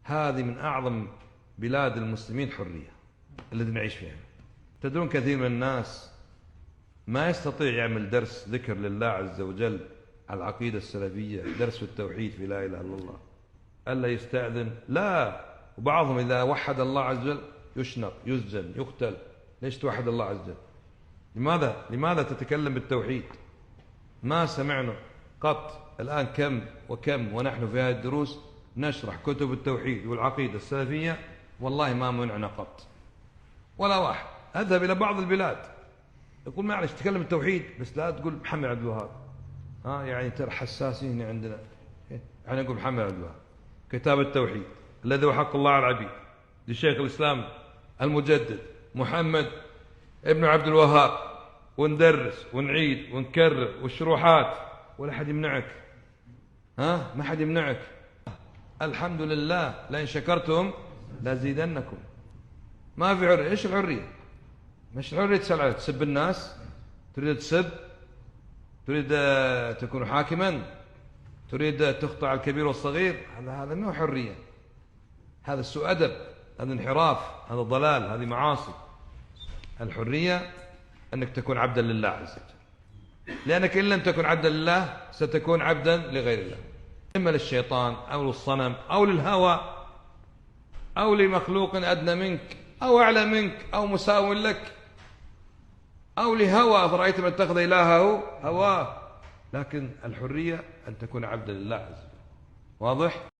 هذه من أعظم بلاد المسلمين حرية التي نعيش فيها. تدرون كثير من الناس ما يستطيع يعمل درس ذكر لله عز وجل على العقيدة السلفية، درس في التوحيد في لا إله إلا الله، ألا يستأذن. لا، وبعضهم إذا وحد الله عز وجل يشنق، يسجن، يقتل. ليش توحد الله عز وجل؟ لماذا تتكلم بالتوحيد؟ ما سمعنا قط. الآن كم وكم ونحن في هذه الدروس نشرح كتب التوحيد والعقيدة السلفية، والله ما منعنا قط ولا واحد. أذهب إلى بعض البلاد يقول معلش تكلم التوحيد بس لا تقول محمد عبد الوهاب. يعني ترى حساسين عندنا. احنا نقول محمد عبد الوهاب، كتاب التوحيد الذي هو حق الله على العبيد لشيخ الإسلام المجدد محمد ابن عبد الوهاب، وندرس ونعيد ونكرر والشروحات، ولا حد يمنعك. ما حد يمنعك. الحمد لله لئن شكرتم لازيدنكم. ما في حرية. ايش الحرية؟ مش الحرية تسب الناس، تريد تسب، تريد تكون حاكما، تريد تخطئ الكبير والصغير. هذا ما هو حرية، هذا سوء أدب، هذا انحراف، هذا ضلال، هذه معاصي. الحرية أنك تكون عبدا لله عز وجل، لأنك إن لم تكن عبدا لله ستكون عبدا لغير الله، إما للشيطان أو للصنم أو للهوى أو لمخلوق أدنى منك أو أعلى منك أو مساو لك أو لهوى. أفرأيت من اتخذ إلهه هواه. لكن الحرية أن تكون عبدا لله عز وجل. واضح؟